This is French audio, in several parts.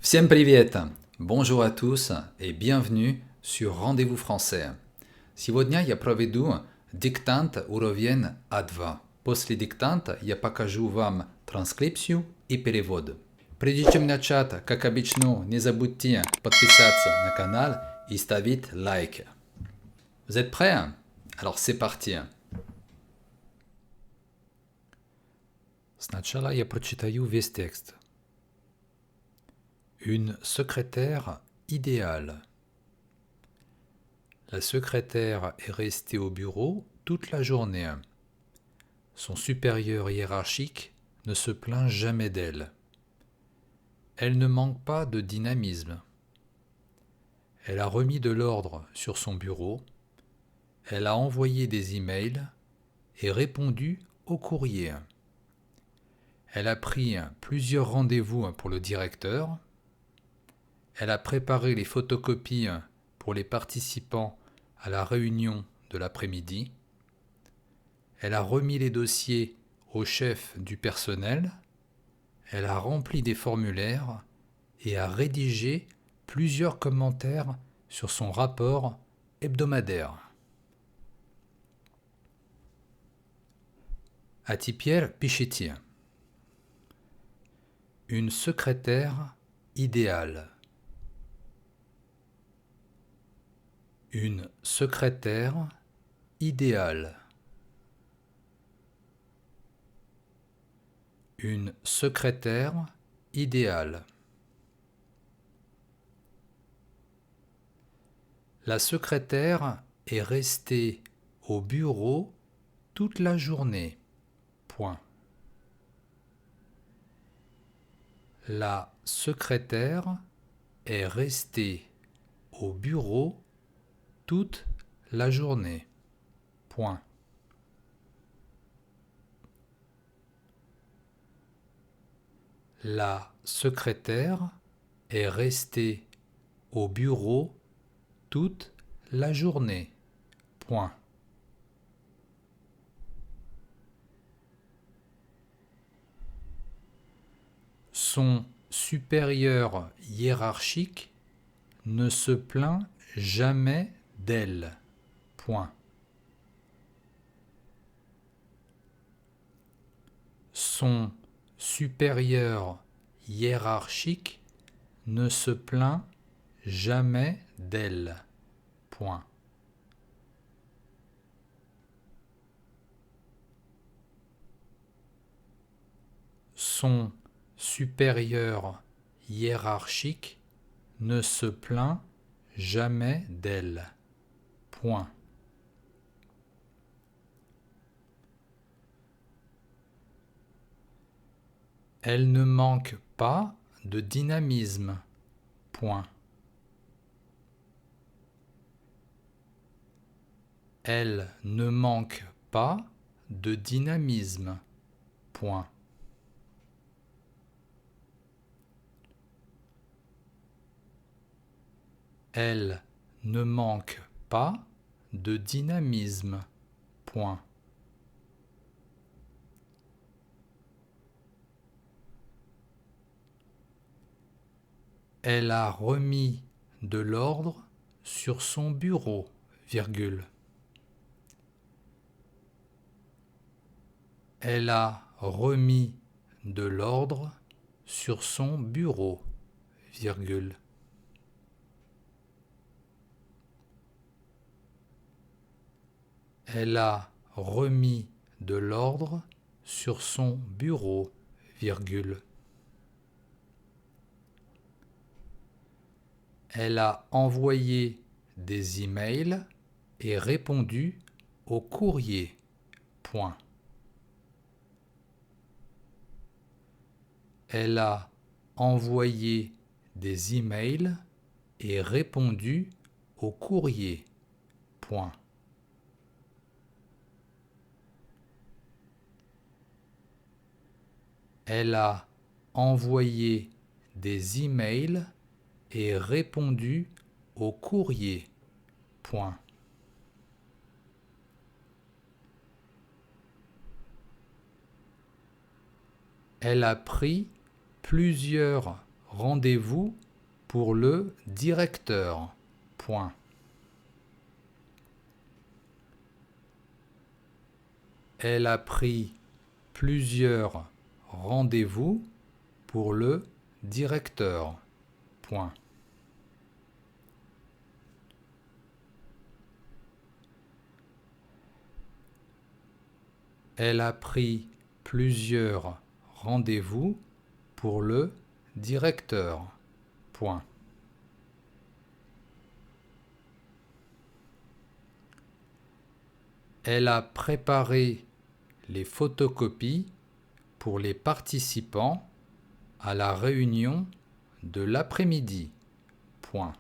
Всем привет! Bonjour à tous et bienvenue sur Rendez-vous français. Сегодня я проведу диктант уровень А2. После диктанта я покажу вам транскрипцию и перевод. Прежде чем начать, как обычно, не забудьте подписаться на канал и ставить лайк. Vous êtes prêts? Alors c'est parti. Сначала я прочитаю весь текст. Une secrétaire idéale. La secrétaire est restée au bureau toute la journée. Son supérieur hiérarchique ne se plaint jamais d'elle. Elle ne manque pas de dynamisme. Elle a remis de l'ordre sur son bureau. Elle a envoyé des emails et répondu aux courriers. Elle a pris plusieurs rendez-vous pour le directeur. Elle a préparé les photocopies pour les participants à la réunion de l'après-midi. Elle a remis les dossiers au chef du personnel. Elle a rempli des formulaires et a rédigé plusieurs commentaires sur son rapport hebdomadaire. А теперь пишите. Une secrétaire idéale. Une secrétaire idéale. Une secrétaire idéale. La secrétaire est restée au bureau toute la journée. Point. La secrétaire est restée au bureau toute la journée. Point. La secrétaire est restée au bureau toute la journée. Point. Son supérieur hiérarchique ne se plaint jamais d'elle. Point. Son supérieur hiérarchique ne se plaint jamais d'elle. Point. Son supérieur hiérarchique ne se plaint jamais d'elle. Point. Elle ne manque pas de dynamisme. Point. Elle ne manque pas de dynamisme. Point. Elle ne manque pas de dynamisme. Point. Elle a remis de l'ordre sur son bureau, virgule. Elle a remis de l'ordre sur son bureau, virgule. Elle a remis de l'ordre sur son bureau, virgule. Elle a envoyé des emails et répondu au courrier. Point. Elle a envoyé des emails et répondu au courrier. Point. Elle a envoyé des emails et répondu au courrier. Point. Elle a pris plusieurs rendez-vous pour le directeur. Point. Elle a pris plusieurs rendez-vous pour le directeur. Point. Elle a pris plusieurs rendez-vous pour le directeur. Point. Elle a préparé les photocopies pour les participants à la réunion de l'après-midi. Point.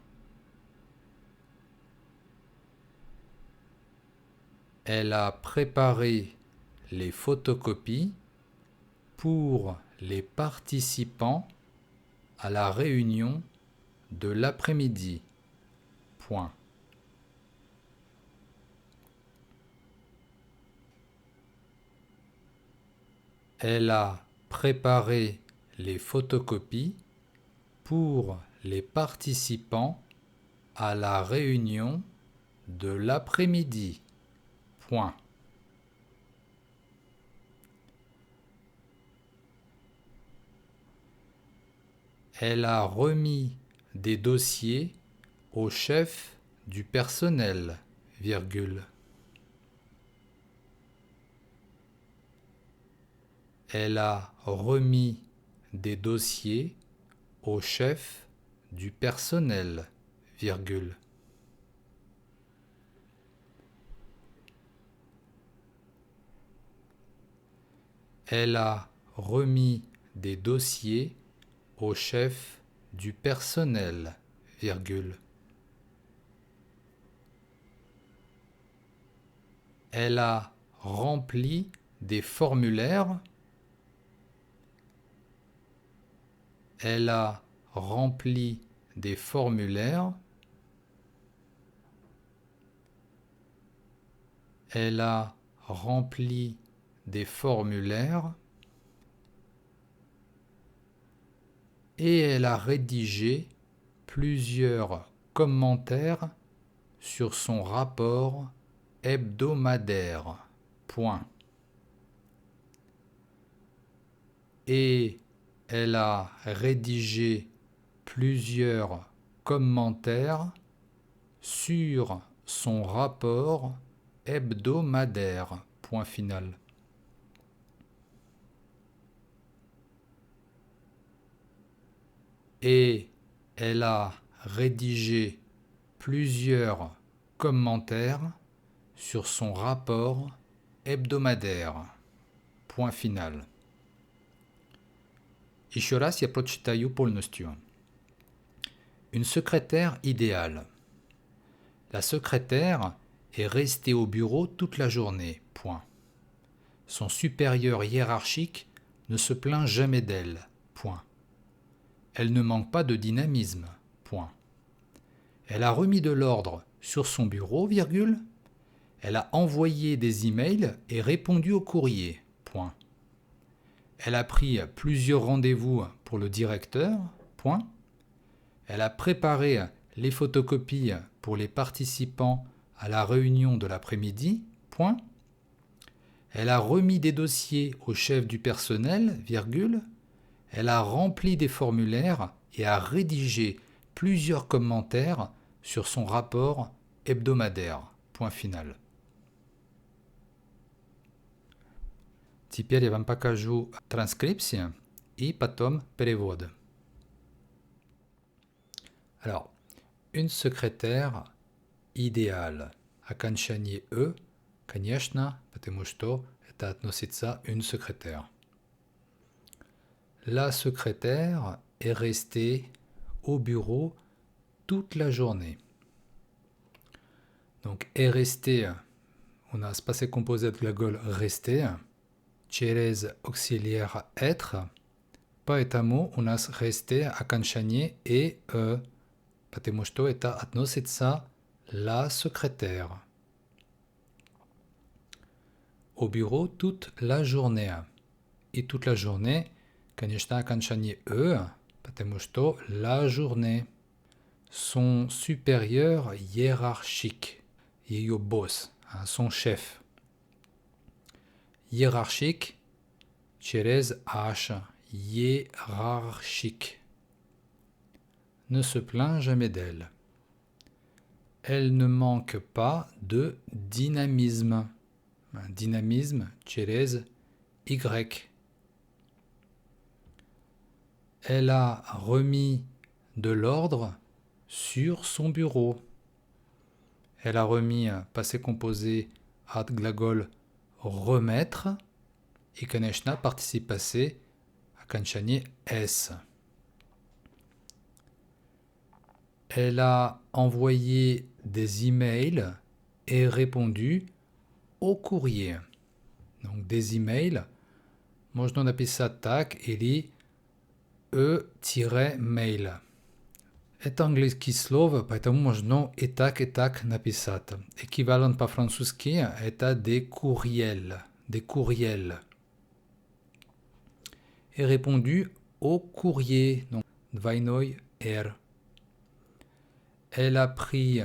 Elle a préparé les photocopies pour les participants à la réunion de l'après-midi. Point. Elle a préparé les photocopies pour les participants à la réunion de l'après-midi. Point. Elle a remis des dossiers au chef du personnel, virgule. Elle a remis des dossiers au chef du personnel, virgule. Elle a remis des dossiers au chef du personnel, virgule. Elle a rempli des formulaires. Elle a rempli des formulaires. Elle a rempli des formulaires. Et elle a rédigé plusieurs commentaires sur son rapport hebdomadaire. Point. Et elle a rédigé plusieurs commentaires sur son rapport hebdomadaire. Point final. Et elle a rédigé plusieurs commentaires sur son rapport hebdomadaire. Point final. Еще раз я прочитаю полностью. Une secrétaire idéale. La secrétaire est restée au bureau toute la journée. Point. Son supérieur hiérarchique ne se plaint jamais d'elle. Point. Elle ne manque pas de dynamisme. Point. Elle a remis de l'ordre sur son bureau, virgule. Elle a envoyé des emails et répondu aux courriers. Point. Elle a pris plusieurs rendez-vous pour le directeur. Point. Elle a préparé les photocopies pour les participants à la réunion de l'après-midi. Point. Elle a remis des dossiers au chef du personnel, virgule. Elle a rempli des formulaires et a rédigé plusieurs commentaires sur son rapport hebdomadaire. Point final. Теперь я вам покажу транскрипцию и потом перевод. Alors, une secrétaire идеale. Окончание «э», конечно, потому что это относится à une secrétaire. La secrétaire est restée au bureau toute la journée. Donc, est restée, on a спасе composé de глагол rester, через auxiliaire être, поэтому у нас rester окончание и потому что это относится la secrétaire. Au bureau toute la journée. И toute la journée, конечно, окончание Потому что la journée. Son supérieur hiérarchique. Ее boss, son chef. Hiérarchique, через H. Hiérarchique. Ne se plaint jamais d'elle. Elle ne manque pas de dynamisme. Dynamisme, через Y. Elle a remis de l'ordre sur son bureau. Elle a remis passé composé ad glagol remettre et konečná participe passé окончание s. Elle a envoyé des emails et répondu au courrier. Donc des emails можно написать так или e-mail. Это английское слово, поэтому можно и так написать. Эквивалент по-французски – это des courriels. Des courriels. Et répondu au courrier. Donc, двойной R. Elle a pris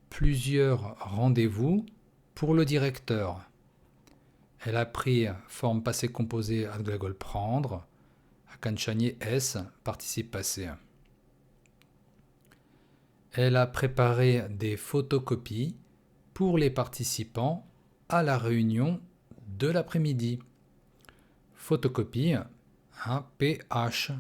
plusieurs rendez-vous pour le directeur. Elle a pris forme passé composé ad glagol prendre. Окончание S, participe passé. Elle a préparé des photocopies pour les participants à la réunion de l'après-midi. Photocopie, PH.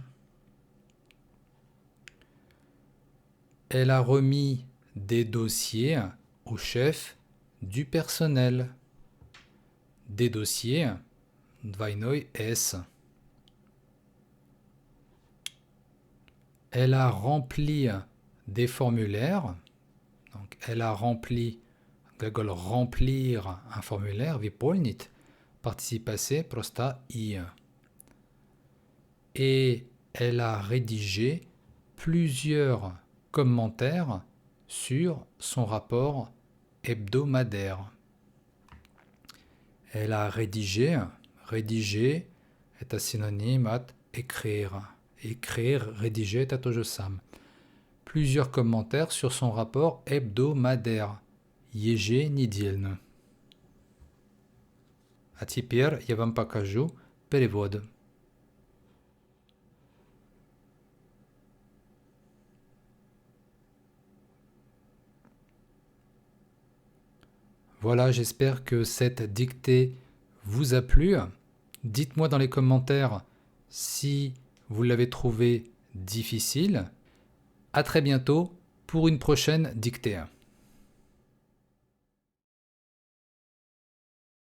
Elle a remis des dossiers au chef du personnel. Des dossiers, двойной S. Elle a rempli des formulaires. Donc, elle a rempli, глагол remplir un formulaire, выполнить, participe passé, просто I. Et elle a rédigé plusieurs commentaires sur son rapport hebdomadaire. Elle a rédigé est un synonyme à écrire. Écrire, rédiger, это то же самое. Plusieurs commentaires sur son rapport hebdomadaire. Еженедельно. А теперь я вам покажу перевод. Voilà, j'espère que cette dictée vous a plu. Dites-moi dans les commentaires si vous l'avez trouvé difficile. À très bientôt pour une prochaine dictée.